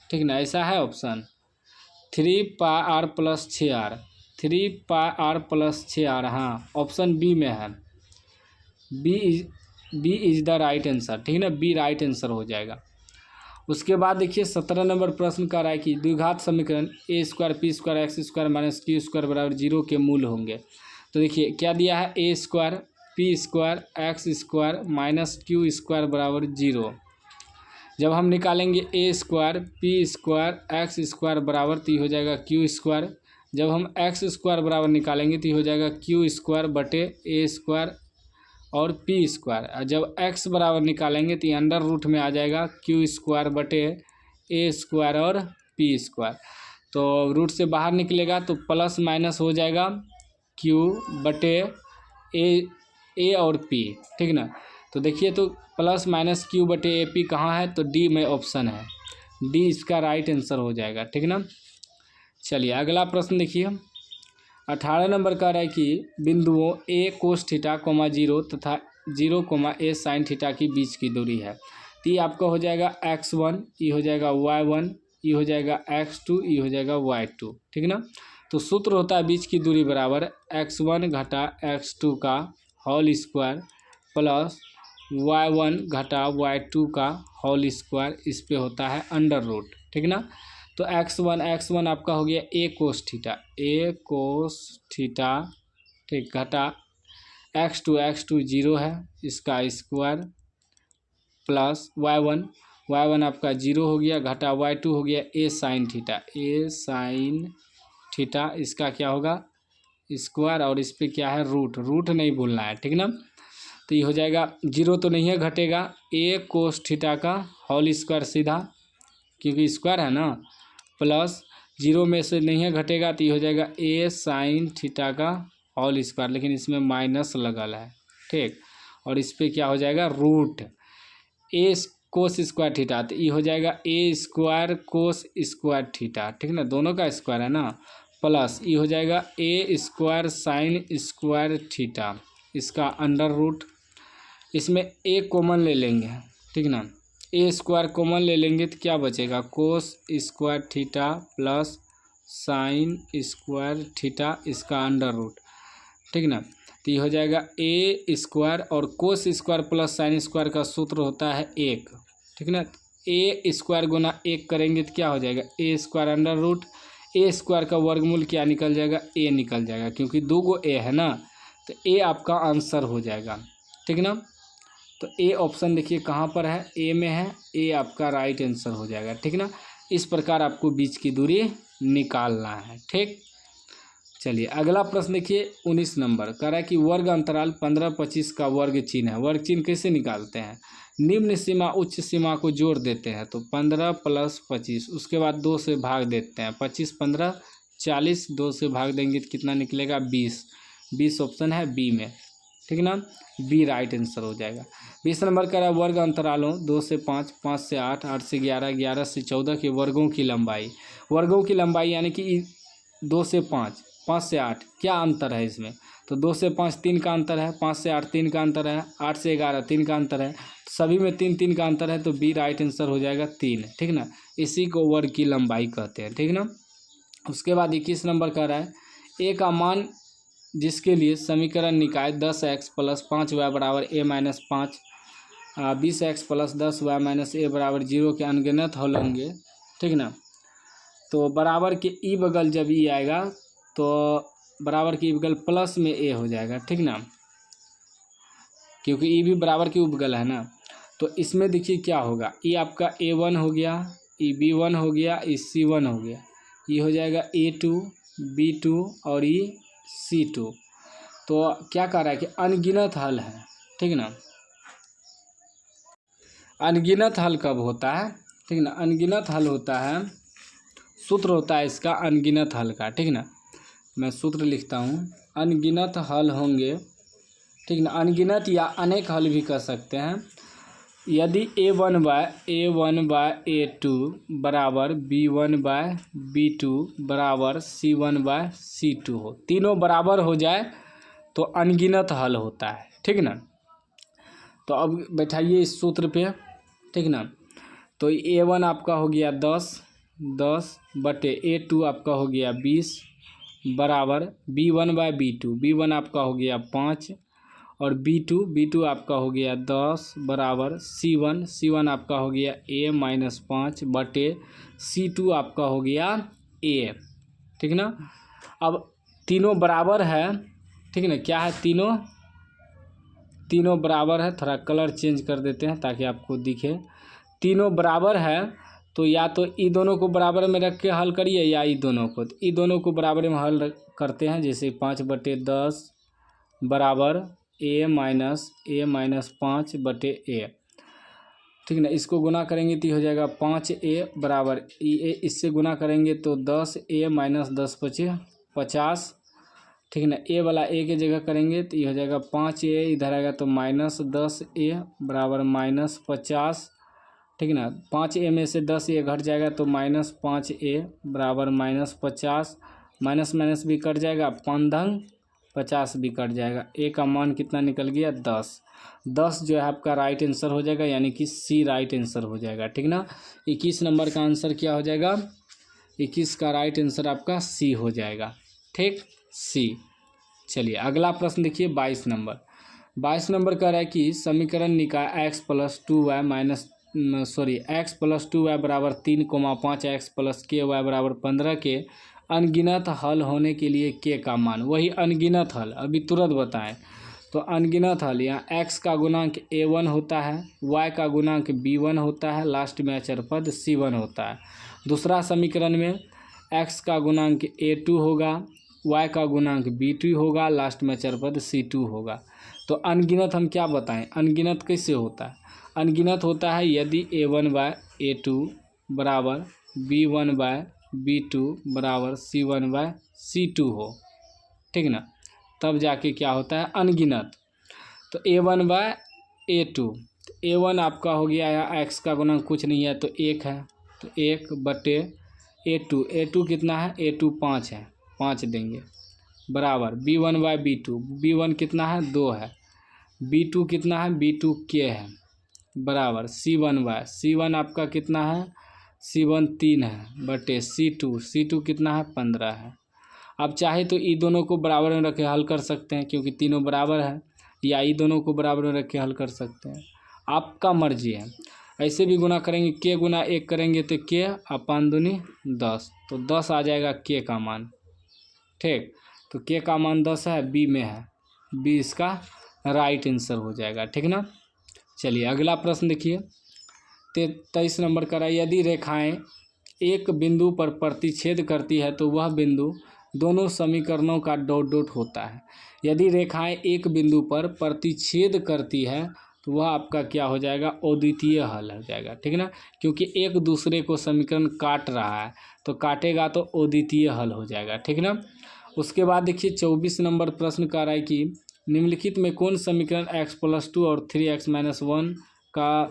Speaker 1: ठीक ना। ऐसा है option 3 pi r plus 6r, 3 pi r plus 6r, हाँ ऑप्शन बी में है। B is the right answer, ठीक ना। बी राइट आंसर हो जाएगा। उसके बाद देखिए 17 नंबर प्रश्न का रहा है कि द्विघात समीकरण A square P square X square minus Q square बराबर 0 के मूल होंगे। तो देखिए क्या दिया है, A square P square X square minus Q square बराबर 0। जब हम निकालेंगे A square P square X square बराबर तो हो जाएगा क्यू स्क्वायर। जब हम एक्स स्क्वायर बराबर निकालेंगे तो हो जाएगा क्यू स्क्वायर बटे ए स्क्वायर और पी स्क्वायर। जब एक्स बराबर निकालेंगे तो अंडर रूट में आ जाएगा क्यू स्क्वायर बटे ए स्क्वायर और पी स्क्वायर। तो रूट से बाहर निकलेगा तो प्लस माइनस हो जाएगा क्यू बटे ए और पी, ठीक ना। तो देखिए तो प्लस माइनस क्यू बटे ए पी कहाँ है, तो डी में ऑप्शन है, डी इसका राइट आंसर हो जाएगा, ठीक ना। चलिए अगला प्रश्न देखिए 18 नंबर का रहा है कि बिंदुओं ए कोस थीटा 0 तथा 0 ए साइन थीटा की बीच की दूरी है। तो ये आपका हो जाएगा x1, ये हो जाएगा y1, ये हो जाएगा x2, ये हो जाएगा y2, ठीक ना। तो सूत्र होता है बीच की दूरी बराबर x1 घटा x2 का होल स्क्वायर प्लस y1 घटा y2 का होल स्क्वायर, इस पे होता है अंडर रूट, ठीक ना। तो x1 आपका हो गया ए कोस थीटा, ठीक, घटा x2 0 है इसका स्क्वायर प्लस y1 आपका 0 हो गया घटा y2 हो गया ए साइन थीटा, इसका क्या होगा स्क्वायर और इस पे क्या है रूट नहीं भूलना है, ठीक ना। तो ये हो जाएगा 0 तो नहीं है घटेगा, ए कोस थीटा का होल स्क्वायर सीधा क्योंकि स्क्वायर है ना, प्लस 0 में से नहीं है घटेगा तो ये हो जाएगा ए साइन थीटा का होल स्क्वायर, लेकिन इसमें माइनस लगल है, ठीक। और इस पे क्या हो जाएगा रूट ए कोस स्क्वायर थीटा, तो ये हो जाएगा ए स्क्वायर कोस स्क्वायर थीटा, ठीक ना, दोनों का स्क्वायर है ना, प्लस ये हो जाएगा ए स्क्वायर साइन स्क्वायर थीटा, इसका अंडर रूट, इसमें ए कॉमन ले लेंगे, ठीक ना। ए स्क्वायर कॉमन ले लेंगे तो क्या बचेगा cos square theta plus sine square theta, इसका अंडर रूट, ठीक ना। तो ये हो जाएगा ए स्क्वायर और cos square plus sine square का सूत्र होता है 1, ठीक ना। ए स्क्वायर गुना 1 करेंगे तो क्या हो जाएगा ए स्क्वायर अंडर रूट, ए स्क्वायर का वर्गमूल क्या निकल जाएगा ए निकल जाएगा, क्योंकि 2 गो ए है ना, तो ए आपका आंसर हो जाएगा, ठीक ना। तो ए ऑप्शन देखिए कहाँ पर है, ए में है, ए आपका राइट आंसर हो जाएगा, ठीक ना। इस प्रकार आपको बीच की दूरी निकालना है, ठीक। चलिए अगला प्रश्न देखिए 19 नंबर कह रहा है कि वर्ग अंतराल 15-25 का वर्ग चिन्ह है। वर्ग चिन्ह कैसे निकालते हैं? निम्न सीमा उच्च सीमा को जोड़ देते हैं तो 15 + 25, उसके बाद 2 से भाग देते हैं। 25 15 40, 2 से भाग देंगे तो कितना निकलेगा? 20। 20 ऑप्शन है बी में, ठीक ना, बी राइट आंसर हो जाएगा। 20 नंबर कह रहा है वर्ग अंतरालों 2 से 5, 5 से 8, 8 से 11, 11 से 14 के वर्गों की लंबाई। वर्गों की लंबाई यानी कि 2 से 5, 5 से 8 क्या अंतर है इसमें? तो 2 से 5 3 का अंतर है, 5 से 8 3 का अंतर है, 8 से 11 3 का अंतर है, सभी में 3 3 का अंतर है तो बी राइट आंसर हो जाएगा 3, ठीक ना। इसी को वर्ग की लंबाई कहते हैं, ठीक ना। उसके बाद 21 नंबर कह रहा है ए का मान जिसके लिए समीकरण निकाय 10x + 5y = a - 5, 20x + 10y - a = 0 के अनगिनत हल होंगे, ठीक ना। तो बराबर के ई बगल जब ई आएगा तो बराबर के ई बगल प्लस में ए हो जाएगा, ठीक ना, क्योंकि ई भी बराबर के उपगल है ना। तो इसमें देखिए क्या होगा, ई आपका a1 हो गया, ई b1 हो गया, ई c1 हो गया, ये हो जाएगा a2 b2 और ई c2। तो क्या कह रहा है कि अनगिनत हल है, ठीक ना। अनगिनत हल कब होता है? ठीक ना, अनगिनत हल होता है, सूत्र होता है इसका अनगिनत हल का, ठीक ना। मैं सूत्र लिखता हूँ, अनगिनत हल होंगे, ठीक ना, अनगिनत या अनेक हल भी कर सकते हैं यदि a1/a2 बराबर b1/b2 बराबर c1/c2 हो, तीनों बराबर हो जाए तो अनगिनत हल होता है, ठीक ना। तो अब बैठाइए इस सूत्र पे, ठीक ना। तो a1 आपका हो गया 10 बटे a2 आपका हो गया 20 बराबर b1/b2, b1 आपका हो गया 5 और b2 आपका हो गया 10 बराबर c1 आपका हो गया a - 5 बटे c2 आपका हो गया a, ठीक ना। अब तीनों बराबर है, ठीक ना, क्या है, तीनों बराबर है। थोड़ा कलर चेंज कर देते हैं ताकि आपको दिखे। तीनों बराबर है तो या तो ई दोनों को बराबर में रख के हल करिए या ई दोनों को, तो ई दोनों को बराबर में हल करते हैं। जैसे 5/10 बराबर a - 5 बटे a, ठीक ना। इसको गुना करेंगे तो हो जाएगा 5a बराबर इससे गुना करेंगे तो 10a - 10 × 50, ठीक ना। ए वाला ए की जगह करेंगे तो ये हो जाएगा 5a, इधर आएगा तो -10a बराबर -50, ठीक ना। 5a में से 10a घट जाएगा तो -5a बराबर -50, माइनस भी कट जाएगा, 5 50 भी कट जाएगा। ए का मान कितना निकल गया? 10 जो है आपका राइट आंसर हो जाएगा, यानी कि सी राइट आंसर हो जाएगा, ठीक ना। 21 नंबर का आंसर क्या हो जाएगा? 21 का राइट आंसर आपका सी हो जाएगा, ठीक, सी। चलिए अगला प्रश्न देखिए 22 नंबर। 22 नंबर कह रहा है कि समीकरण निकाय x + 2y = 3, 5x + ky = 15 के अनगिनत हल होने के लिए k का मान। वही अनगिनत हल अभी तुरंत बताएं। तो अनगिनत हल, यहाँ x का गुणांक a1 होता है, y का गुणांक b1 होता है, लास्ट में अचर पद c1 होता है। दूसरा समीकरण में x का गुणांक a2 होगा, y का गुणांक b2 होगा, लास्ट में अचर पद c2 होगा। तो अनगिनत हम क्या बताएं, अनगिनत कैसे होता है? अनगिनत होता है यदि a1/a2 बराबर b1/b2 बराबर c1/c2 हो, ठीक ना, तब जाके क्या होता है अनगिनत। तो a1/a2, a1 आपका हो गया, यहाँ x का गुणांक कुछ नहीं है तो 1 है, तो 1 बटे a2 कितना है? a2 5 है, 5 देंगे बराबर b1/b2, b1 कितना है? 2 है, b2 कितना है? b2 k है बराबर c1 आपका कितना है? c1 3 है बटे c2 कितना है? 15 है। आप चाहे तो ई दोनों को बराबर में रख के हल कर सकते हैं क्योंकि तीनों बराबर है, या ई दोनों को बराबर में रख के हल कर सकते हैं, आपका मर्जी है। ऐसे भी गुना करेंगे, k गुना 1 करेंगे तो k और 5 दूनी 10, तो 10 आ जाएगा k का मान, ठीक। तो k का मान 10 है, बी में है, बी इसका राइट आंसर हो जाएगा, ठीक ना। चलिए अगला प्रश्न देखिए 23 नंबर का, यदि रेखाएं एक बिंदु पर प्रतिच्छेद करती है तो वह बिंदु दोनों समीकरणों का डॉट डॉट होता है। यदि रेखाएं एक बिंदु पर प्रतिच्छेद करती है तो वह आपका क्या हो जाएगा, अद्वितीय हल हो जाएगा, ठीक है ना, क्योंकि एक दूसरे को समीकरण काट रहा है तो काटेगा तो अद्वितीय हल हो जाएगा, ठीक है ना। उसके बाद देखिए 24 नंबर प्रश्न कह रहा है कि निम्नलिखित में कौन समीकरण x+2 और 3x-1 का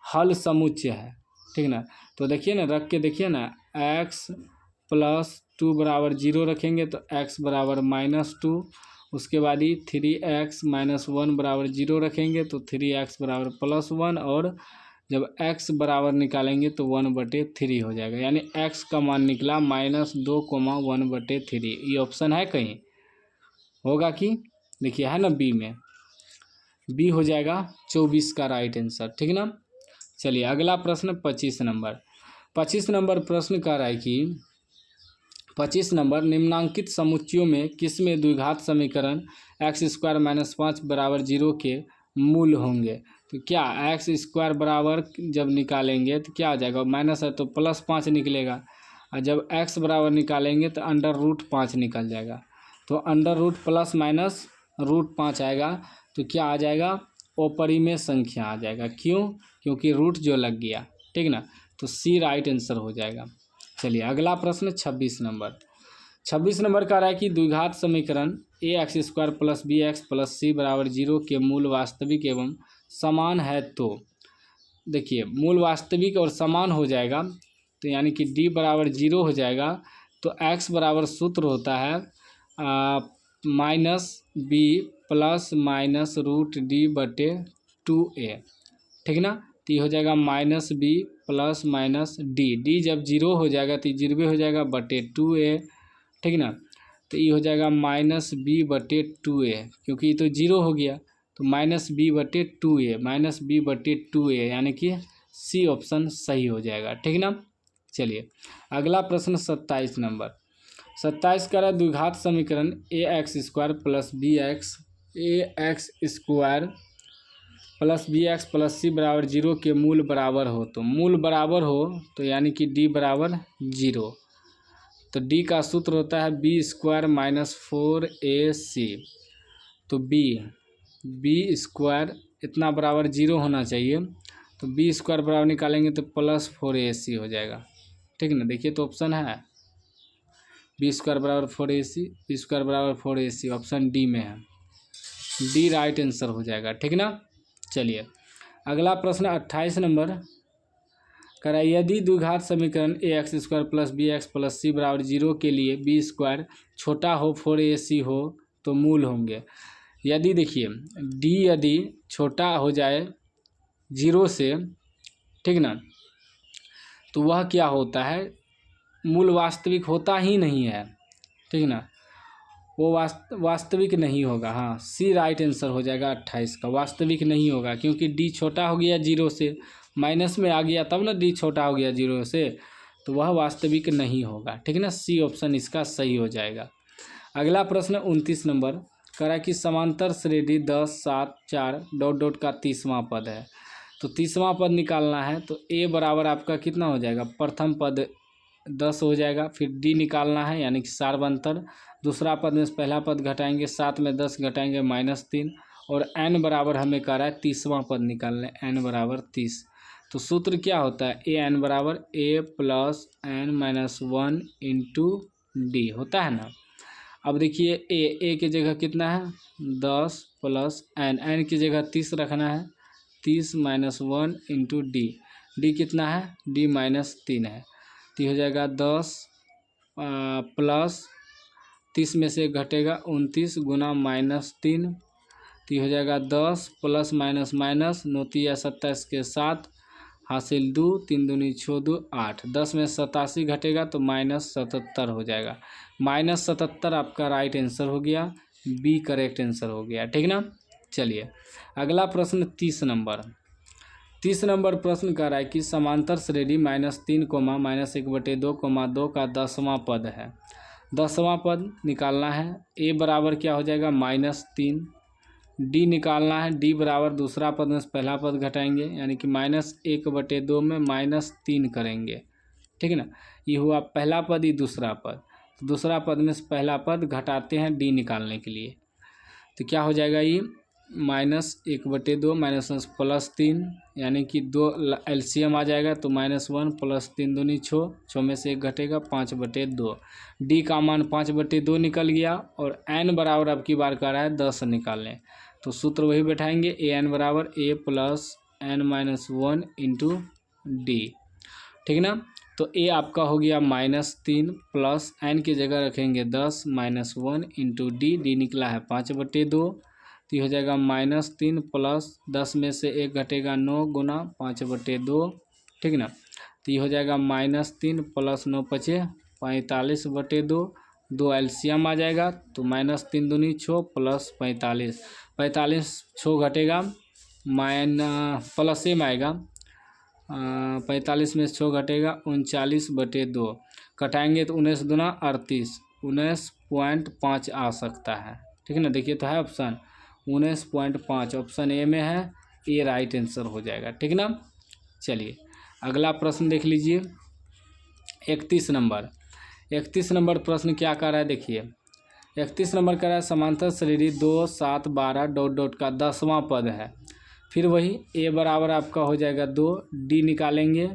Speaker 1: हल समुच्चय है, ठीक ना। तो देखिए ना, रख के देखिए ना, x+2 बराबर 0 रखेंगे तो x बराबर -2, उसके बाद ही 3x-1 बराबर 0 रखेंगे तो 3x बराबर +1, और जब x बराबर निकालेंगे तो 1/3 हो जाएगा, यानी x का मान निकला -2, 1/3। ये ऑप्शन है कहीं होगा कि, देखिए है ना, बी में, बी हो जाएगा 24 का राइट आंसर, ठीक ना। चलिए अगला प्रश्न 25 नंबर। 25 नंबर प्रश्न कह रहा है कि 25 नंबर निम्नांकित समुच्चयों में किसमें द्विघात समीकरण x² - 5 बराबर 0 के मूल होंगे। तो क्या x² बराबर जब निकालेंगे तो क्या आ जाएगा, माइनस है तो +5 निकलेगा, और जब x बराबर निकालेंगे तो √5 निकल जाएगा, तो √ प्लस माइनस √5 आएगा, तो क्या आ जाएगा, अपरिमेय संख्या आ जाएगा। क्यों, क्योंकि रूट जो लग गया, ठीक ना, तो सी राइट आंसर हो जाएगा। चलिए अगला प्रश्न 26 नंबर। 26 नंबर कह रहा है कि द्विघात समीकरण ax² + bx + c बराबर 0 के मूल वास्तविक एवं समान है। तो देखिए मूल वास्तविक और समान हो जाएगा तो यानी कि d बराबर 0 हो जाएगा, तो x बराबर सूत्र होता है -b + -√d/2a, ठीक ना। तो ये हो जाएगा -b + -d जब 0 हो जाएगा तो 0 हो जाएगा /2a, ठीक ना। तो ये हो जाएगा -b/2a, क्योंकि ये तो 0 हो गया, तो -b/2a यानी कि सी ऑप्शन सही हो जाएगा, ठीक ना। चलिए अगला प्रश्न 27 नंबर। 27 का द्विघात समीकरण ax² + bx + c बराबर 0 के मूल बराबर हो। तो मूल बराबर हो तो यानी कि d बराबर 0, तो d का सूत्र होता है b² - 4ac, तो b² इतना बराबर 0 होना चाहिए, तो b² बराबर निकालेंगे तो +4ac हो जाएगा, ठीक ना। देखिए तो ऑप्शन है b² बराबर 4ac, b² बराबर 4ac, ऑप्शन डी में है, डी राइट आंसर हो जाएगा, ठीक ना। चलिए अगला प्रश्न 28 नंबर करा, यदि द्विघात समीकरण ax² + bx + c बराबर 0 के लिए b² छोटा हो 4ac हो तो मूल होंगे। यदि देखिए d यदि छोटा हो जाए 0 से, ठीक ना, तो वह क्या होता है, मूल वास्तविक होता ही नहीं है, ठीक ना, वो वास्तविक नहीं होगा। हाँ सी राइट आंसर हो जाएगा 28 का, वास्तविक नहीं होगा, क्योंकि डी छोटा हो गया 0 से, माइनस में आ गया तब ना डी छोटा हो गया 0 से, तो वह वास्तविक नहीं होगा, ठीक है ना। सी ऑप्शन इसका सही हो जाएगा। अगला प्रश्न 29 नंबर करा कि समांतर श्रेणी 10, 7, 4 ... का 30वां पद है। तो 30वां पद निकालना है, तो ए बराबर आपका कितना हो जाएगा, प्रथम पद 10 हो जाएगा, फिर डी निकालना है यानी कि सार्वंतर, दूसरा पद में पहला पद घटाएंगे, 7 में 10 घटाएंगे -3, और n बराबर हमें कह रहा है 30वां पद निकालना है, n बराबर 30। तो सूत्र क्या होता है, an बराबर a + n-1 × d होता है ना। अब देखिए a की जगह कितना है 10 + n की जगह 30 रखना है, 30 - 1 × d कितना है, d -3 है, तो हो जाएगा 10 + 30 में से घटेगा 29 गुना -3, तो हो जाएगा 10 + माइनस 9 × 27 के 7 हासिल 2, 3 दूनी 6 2 8, 10 में 87 घटेगा तो -77 हो जाएगा, -77 आपका राइट आंसर हो गया, बी करेक्ट आंसर हो गया, ठीक ना। चलिए अगला प्रश्न 30 नंबर। 30 नंबर प्रश्न कह रहा है कि समांतर श्रेणी -3, -1/2, 2 का 10वां पद है। 10वां पद निकालना है, ए बराबर क्या हो जाएगा -3, डी निकालना है, डी बराबर दूसरा पद में पहला पद घटाएंगे यानी कि -1/2 में -3 करेंगे, ठीक है ना। ये हुआ पहला पद, ये दूसरा पद, तो दूसरा पद में से पहला पद घटाते हैं डी निकालने के लिए। तो क्या हो जाएगा ये -1/2 -+3 यानी कि 2 एलसीएम आ जाएगा। तो -1 + 3 दूनी 6, 6 में से 1 घटेगा 5/2। डी का मान 5/2 निकल गया और एन बराबर अब की बार कर रहा है 10 निकालने। तो सूत्र वही बैठाएंगे AN बराबर A + n-1 × D। ठीक ना। तो A आपका हो गया -3 प्लस n की जगह रखेंगे 10 -1 × D। D निकला है 5/2। तो ये हो जाएगा -3 प्लस 10 में से 1 घटेगा 9 गुना 5/2। ठीक ना। तो ये हो जाएगा -3 प्लस 9 पचे 45/2। 2 एलसीएम आ जाएगा। तो -3 दूनी 6 प्लस 45, 45 6 घटेगा प्लस में आएगा 45 में 6 घटेगा 39/2। कटाएंगे तो 19 दूना 38, 19.5 आ सकता है। ठीक है ना। देखिए तो है ऑप्शन 19.5 ऑप्शन ए में है। ए राइट आंसर हो जाएगा। ठीक ना। चलिए अगला प्रश्न देख लीजिए 31 नंबर। 31 नंबर प्रश्न क्या कर रहा है देखिए। 31 नंबर कर रहा है समांतर श्रेणी 2 7 12 डॉट डॉट का 10वां पद है। फिर वही ए बराबर आपका हो जाएगा 2, डी निकालेंगे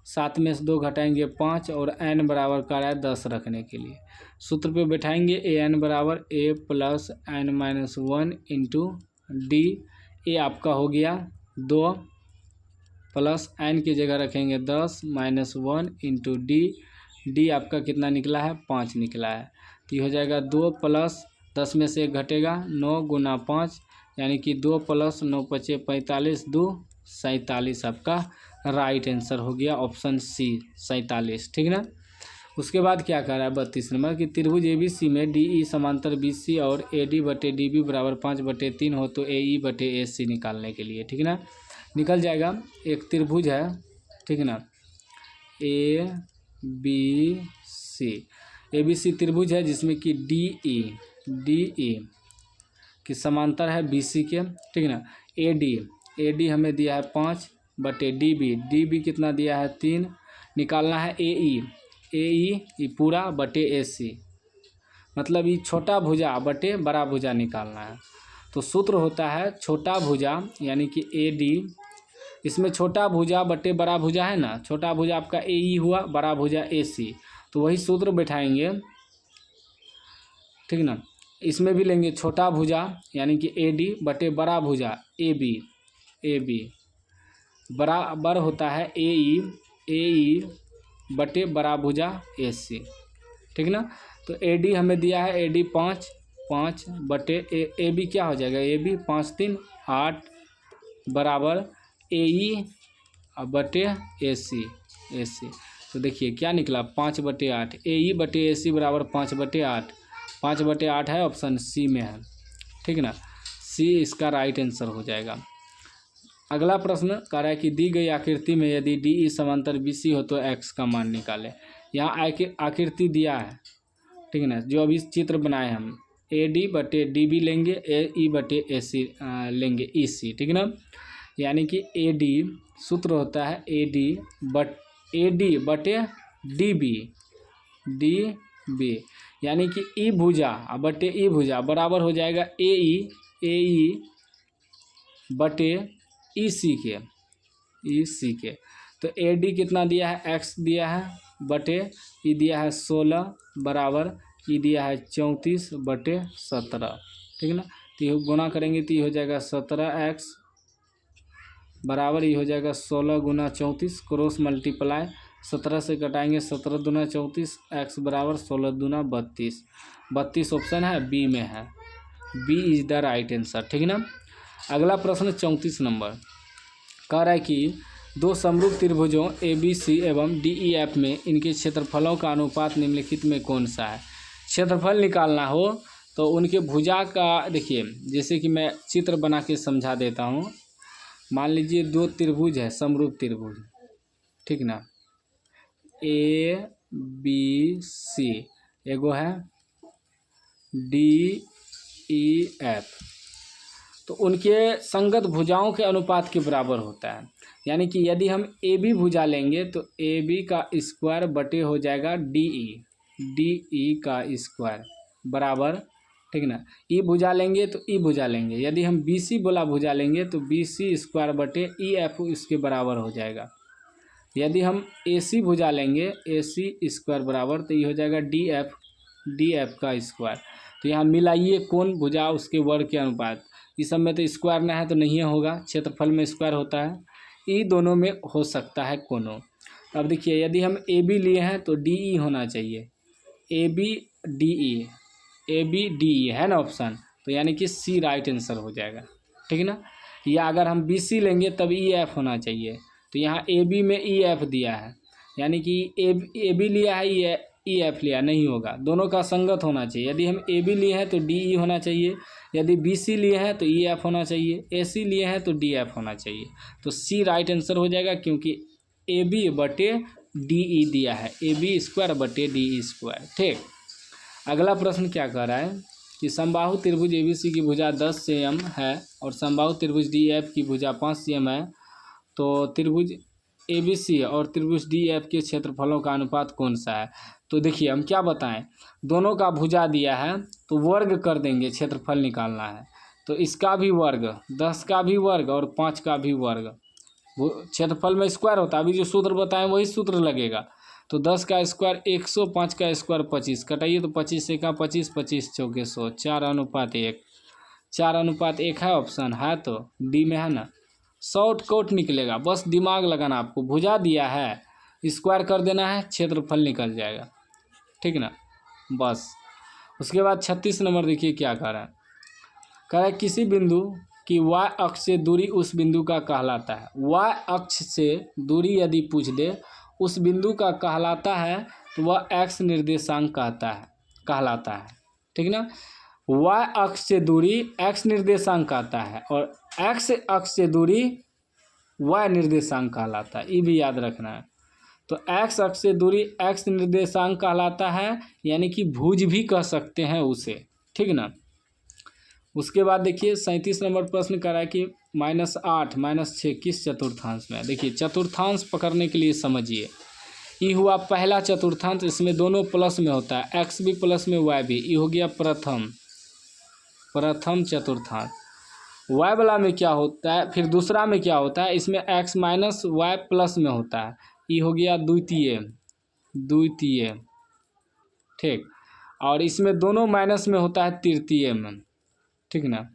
Speaker 1: 7 में से 2 घटाएंगे 5 और एन बराबर कर रहा है 10 रखने के लिए। सूत्र पे बैठाएंगे AN बराबर A + n-1 × D। ए आपका हो गया 2 प्लस n की जगह रखेंगे 10 -1 × D। D आपका कितना निकला है 5 निकला है। तो ये हो जाएगा 2 प्लस 10 में से 1 घटेगा 9 गुना 5 यानी कि 2 प्लस 9 पचे 45, 2 47 आपका राइट आंसर हो गया ऑप्शन सी 47। ठीक ना। उसके बाद क्या कर रहा है 32 नंबर कि त्रिभुज ABC में DE समांतर BC और AD/DB बराबर 5/3 हो तो AE/AC निकालने के लिए। ठीक ना। निकल जाएगा। एक त्रिभुज है। ठीक ना। ABC त्रिभुज है जिसमें कि DE कि समांतर है BC के। ठीक ना। AD हमें दिया है 5/DB कितना दिया है 3। निकालना है AE पूरा बटे AC मतलब ये छोटा भुजा बटे बड़ा भुजा निकालना है। तो सूत्र होता है छोटा भुजा यानी कि AD, इसमें छोटा भुजा बटे बड़ा भुजा है ना। छोटा भुजा आपका AE हुआ, बड़ा भुजा AC। तो वही सूत्र बैठाएंगे। ठीक ना। इसमें भी लेंगे छोटा भुजा यानी कि AD बटे बड़ा भुजा AB बराबर होता है AE बटे बड़ा भुजा AC। ठीक ना। तो AD हमें दिया है AD 5 बटे AB क्या हो जाएगा AB 5 3 8 बराबर AE बटे AC। तो देखिए क्या निकला 5/8 AE बटे AC बराबर 5/8। 5/8 है ऑप्शन सी में है। ठीक ना। सी इसका राइट आंसर हो जाएगा। अगला प्रश्न कह रहा है कि दी गई आकृति में यदि DE समांतर BC हो तो x का मान निकालें। यहाँ आकृति दिया है। ठीक है ना। जो अभी चित्र बनाए हम AD/DB लेंगे, AE/AC लेंगे EC। ठीक ना। यानी कि AD सूत्र होता है AD बटे DB यानी कि E भुजा बटे E भुजा बराबर हो जाएगा AE बटे EC के। तो AD कितना दिया है x दिया है बटे E दिया है 16 बराबर E दिया है 34/17। ठीक है ना। तो ये गुना करेंगे तो ये हो जाएगा 17x बराबर ये हो जाएगा 16 गुना 34 क्रॉस मल्टीप्लाई 17 से कटाएंगे 17 दूना 34 x बराबर 16 दूना 32 ऑप्शन है बी में है। B is the right answer. ठीक ना। अगला प्रश्न 34 नंबर कह रहा है कि दो समरूप त्रिभुजों ABC एवं DEF में इनके क्षेत्रफलों का अनुपात निम्नलिखित में कौन सा है। क्षेत्रफल निकालना हो तो उनके भुजा का देखिए, जैसे कि मैं चित्र बना के समझा देता हूँ। मान लीजिए दो त्रिभुज है, समरूप त्रिभुज। ठीक ना। ABC एगो है DEF। तो उनके संगत भुजाओं के अनुपात के बराबर होता है। यानी कि यदि हम AB भुजा लेंगे तो AB का स्क्वायर बटे हो जाएगा DE। डी ई का स्क्वायर बराबर, ठीक ना, ई भुजा लेंगे तो ई भुजा लेंगे, यदि हम बी सी बोला भुजा लेंगे तो बी सी स्क्वायर बटे ई एफ इसके बराबर हो जाएगा। यदि हम ए सी भुजा लेंगे ए सी स्क्वायर बराबर, तो ये हो जाएगा डी एफ का स्क्वायर। तो यहाँ मिलाइए कोण भुजा उसके वर्ग के अनुपात, इस सब में तो स्क्वायर ना है तो नहीं होगा, क्षेत्रफल में स्क्वायर होता है, ई दोनों में हो सकता है कोनों। अब देखिए यदि हम ए बी लिए हैं तो डी ई होना चाहिए, ए बी डी ई है ना ऑप्शन, तो यानी कि सी राइट आंसर हो जाएगा, ठीक है ना। या अगर हम बी सी लेंगे तब ई एफ होना चाहिए, तो यहाँ ए बी में ई एफ दिया है, यानी कि ए बी लिया है ई एफ लिया, नहीं होगा, दोनों का संगत होना चाहिए। यदि हम ए बी लिए हैं तो डी ई होना चाहिए, यदि बी सी लिए हैं तो ई एफ होना चाहिए, ए सी लिए हैं तो डी एफ होना चाहिए, तो सी राइट आंसर हो जाएगा, क्योंकि ए बी बटे डी ई दिया है, ए बी स्क्वायर बटे डी ई स्क्वायर, ठीक। अगला प्रश्न क्या कह रहा है कि समबाहु त्रिभुज ए बी सी की भुजा 10 cm है और समबाहु त्रिभुज डी एफ की भुजा 5 cm है, तो त्रिभुज ए बी सी और त्रिभुज डी एफ के क्षेत्रफलों का अनुपात कौन सा है। तो देखिए हम क्या बताएं, दोनों का भुजा दिया है तो वर्ग कर देंगे, क्षेत्रफल निकालना है, तो इसका भी वर्ग, 10 का भी वर्ग और 5 का भी वर्ग, क्षेत्रफल में स्क्वायर होता है, अभी जो सूत्र बताएं वही सूत्र लगेगा। तो 10 का स्क्वायर 100, 5 का स्क्वायर 25, कटाइए तो 25 से का 25, 25 चौके 100, 4:1, 4:1 है ऑप्शन है, तो डी में है ना, शॉर्टकट निकलेगा, बस दिमाग लगाना आपको, भुजा दिया है स्क्वायर कर देना है, क्षेत्रफल निकल जाएगा, ठीक ना, बस। उसके बाद 36 नंबर देखिए क्या कह रहा है, कह रहा है किसी बिंदु कि y अक्ष से दूरी उस बिंदु का कहलाता है, y अक्ष से दूरी यदि पूछ दे उस बिंदु का कहलाता है, तो वह x निर्देशांक कहलाता है, ठीक ना। y अक्ष से दूरी x निर्देशांक कहता है और x अक्ष से दूरी y निर्देशांक कहलाता है, ये भी याद रखना है। तो x अक्ष से दूरी x निर्देशांक कहलाता है, यानी कि भुज भी कह सकते हैं उसे, ठीक ना। उसके बाद देखिए 37 नंबर प्रश्न कर रहा है कि -8 -6 किस चतुर्थांश में है। देखिए चतुर्थांश पकड़ने के लिए समझिए, ये हुआ पहला चतुर्थांश, इसमें दोनों प्लस में होता है, x भी प्लस में y भी, ये हो गया प्रथम चतुर्थांश। y वाला में क्या होता है, फिर दूसरा में क्या होता है, इसमें x माइनस y प्लस में होता है, ये हो गया द्वितीय, ठीक। और इसमें दोनों माइनस में होता है तृतीय में, ठीक ना।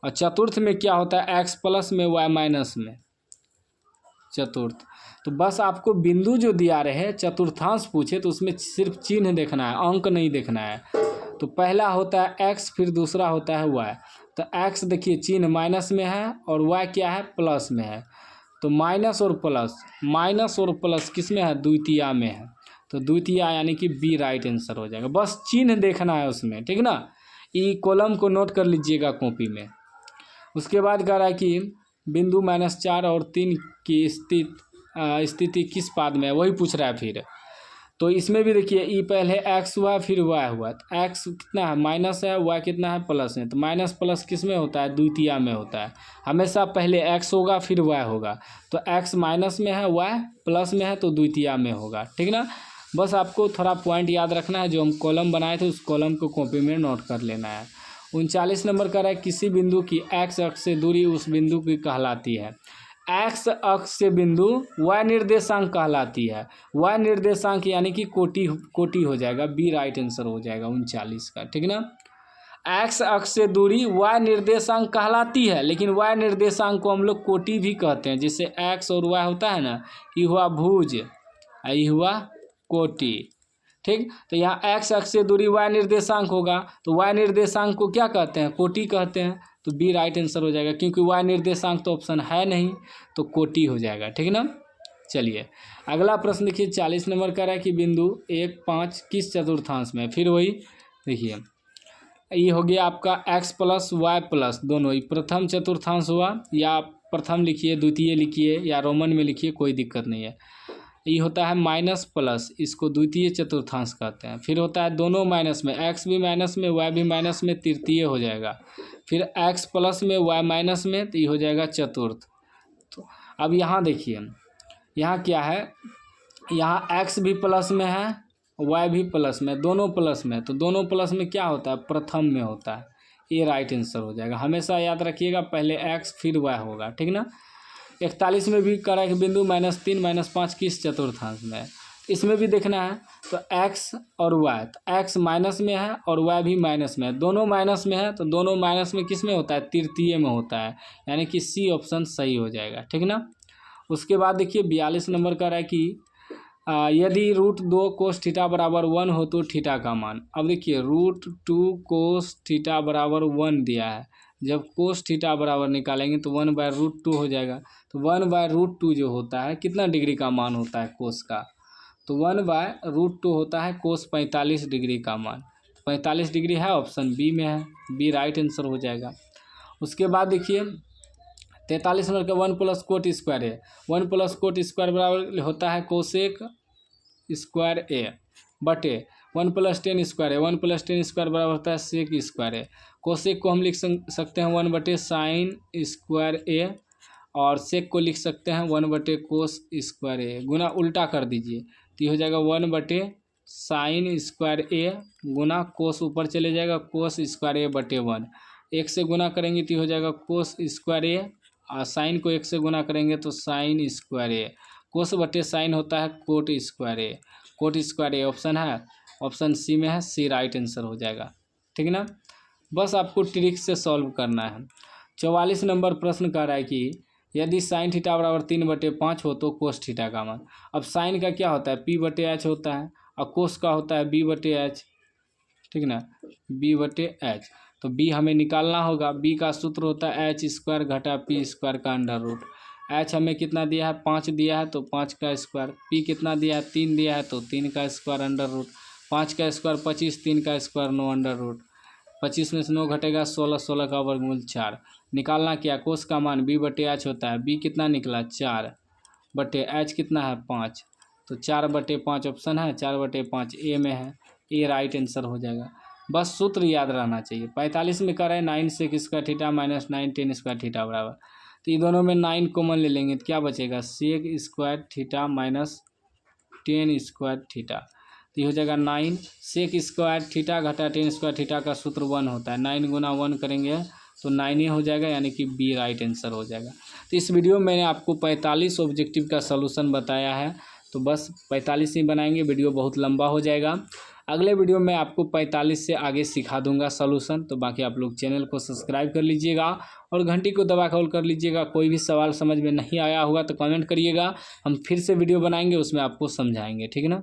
Speaker 1: और चतुर्थ में क्या होता है, x प्लस में y माइनस में, चतुर्थ। तो बस आपको बिंदु जो दिया रहे, चतुर्थांश पूछे तो उसमें सिर्फ चिन्ह देखना है, अंक नहीं देखना है। तो पहला होता है x, फिर दूसरा होता है y। तो x देखिए चिन्ह माइनस में है और y क्या है, प्लस में है। तो माइनस और प्लस किस में है, द्वितीया में है, तो द्वितीया यानी कि बी राइट आंसर हो जाएगा, बस चिन्ह देखना है उसमें, ठीक ना। ई कॉलम को नोट कर लीजिएगा कॉपी में। उसके बाद कह रहा है कि बिंदु -4 और 3 की स्थिति किस पाद में है, वही पूछ रहा है फिर। तो इसमें भी देखिए ई पहले x हुआ फिर y हुआ, तो x कितना है, माइनस है, y कितना है, प्लस है। तो माइनस प्लस किस में होता है, द्वितीया में होता है, हमेशा पहले x होगा फिर y होगा। तो x माइनस में है, y प्लस में है, तो द्वितीया में होगा, ठीक ना। बस आपको थोड़ा पॉइंट याद रखना है, जो हम कॉलम बनाए थे उस कॉलम को कॉपी में नोट कर लेना है। 39 नंबर का है किसी बिंदु की x अक्ष से दूरी उस बिंदु की कहलाती है, x अक्ष से बिंदु y निर्देशांक कहलाती है, y निर्देशांक यानी कि कोटि हो जाएगा, बी राइट आंसर हो जाएगा 39 का, ठीक ना। x अक्ष से दूरी y निर्देशांक कहलाती है, लेकिन y निर्देशांक को हम लोग कोटि भी कहते हैं, जैसे x और y होता है ना, ये हुआ भुज, ये हुआ कोटि, ठीक। तो यहाँ x अक्ष से दूरी y निर्देशांक होगा, तो y निर्देशांक को क्या कहते हैं, कोटि कहते हैं, तो बी राइट आंसर हो जाएगा, क्योंकि y निर्देशांक तो ऑप्शन है नहीं, तो कोटि हो जाएगा, ठीक ना। चलिए अगला प्रश्न देखिए 40 नंबर का है कि बिंदु 1, 5 किस चतुर्थांश में। फिर वही देखिए, ये हो गया आपका x प्लस y प्लस दोनों, ये प्रथम चतुर्थांश हुआ, या प्रथम लिखिए, द्वितीय लिखिए, या रोमन में लिखिए, कोई दिक्कत नहीं है। ये होता है माइनस प्लस, इसको द्वितीय चतुर्थांश कहते हैं। फिर होता है दोनों माइनस में, x भी माइनस में y भी माइनस में, तृतीय हो जाएगा। फिर x प्लस में y माइनस में, तो ये हो जाएगा चतुर्थ। तो अब यहाँ देखिए, यहाँ क्या है, यहाँ x भी प्लस में है, y भी प्लस में, दोनों प्लस में, तो दोनों प्लस में क्या होता है, प्रथम में होता है, ये राइट आंसर हो जाएगा। हमेशा याद रखिएगा पहले x फिर y होगा, ठीक ना। 41 में भी करेक्ट बिंदु -3 -5 किस चतुर्थांश में है, इसमें भी देखना है। तो x और y, तो x माइनस में है और y भी माइनस में है, दोनों माइनस में है, तो दोनों माइनस में किस में होता है, तृतीय में होता है, यानी कि सी ऑप्शन सही हो जाएगा, ठीक ना। उसके बाद देखिए 42 नंबर का रहा है कि यदि √2 कोस थीटा बराबर 1 हो तो थीटा का मान। अब देखिए √2 कोस थीटा बराबर 1 दिया है, जब कोस थीटा बराबर निकालेंगे तो 1/√2 हो जाएगा। तो 1/√2 जो होता है कितना डिग्री का मान होता है कोस का, तो 1/√2 होता है कोस 45 डिग्री का मान। 45 डिग्री है, ऑप्शन बी में है, बी राइट आंसर हो जाएगा। उसके बाद देखिए 43 नंबर का 1 + कोट स्क्वायर है, 1 + कोट स्क्वायर बराबर होता है कोसेक स्क्वायर ए बटे 1 + tan स्क्वायर है, 1 + tan स्क्वायर बराबर होता है सेक स्क्वायर है। कोसेक को हम लिख सकते हैं 1/sin स्क्वायर ए, और सेक को लिख सकते हैं 1/कोस स्क्वायर ए, गुना उल्टा कर दीजिए तो ये हो जाएगा 1/sin स्क्वायर ए गुना कोस ऊपर चले जाएगा कोस स्क्वायर ए बटे 1, एक से गुना करेंगे तो हो जाएगा कोस स्क्वायर ए, और साइन को एक से गुना करेंगे तो साइन स्क्वायर ए, कोस बटे साइन होता है coat square A, coat square A option है, ऑप्शन सी में है, सी राइट आंसर हो जाएगा, ठीक ना। बस आपको ट्रिक से सॉल्व करना है। 44 नंबर प्रश्न कह रहा है कि यदि साइन थीटा बराबर 3/5 हो तो कोस थीटा का मान। अब साइन का क्या होता है, p/h होता है, और कोस का होता है b/h, ठीक ना, b/h। तो b हमें निकालना होगा, b का सूत्र होता है h² घटा p² का अंडर रूट। h हमें कितना दिया है, 5 दिया है, तो 5 का स्क्वायर, p कितना दिया है, 3 दिया है, तो 3 का स्क्वायर अंडर रूट, 5 का स्क्वायर 25, 3 का स्क्वायर 9 अंडर रूट, 25 में से 9 घटेगा 16, 16 का वर्गमूल 4। निकालना क्या, कोस का मान b/h होता है, b कितना निकला 4 बटे h कितना है 5, तो 4/5 ऑप्शन है, 4/5 ए में है, ए राइट आंसर हो जाएगा। बस सूत्र याद रहना चाहिए। 45 में कर रहे हैं 9 sec square theta minus 9 tan square theta बराबर, तो ये दोनों में 9 कॉमन ले लेंगे तो क्या बचेगा, sec square theta minus tan square theta, तो ये हो जाएगा 9 सेक स्क्वायर थीटा घटा tan स्क्वायर थीटा का सूत्र 1 होता है, 9 गुना 1 करेंगे तो 9 ही हो जाएगा, यानी कि बी राइट आंसर हो जाएगा। तो इस वीडियो में मैंने आपको 45 ऑब्जेक्टिव का सलूशन बताया है, तो बस 45 ही बनाएंगे, वीडियो बहुत लंबा हो जाएगा। अगले वीडियो में आपको 45 से आगे सिखा दूंगा सलूशन, तो बाकी आप लोग चैनल को सब्सक्राइब कर लीजिएगा और घंटी को दबा कर कर लीजिएगा। कोई भी सवाल समझ में नहीं आया होगा तो कमेंट करिएगा, हम फिर से वीडियो बनाएंगे, उसमें आपको समझाएंगे, ठीक है ना।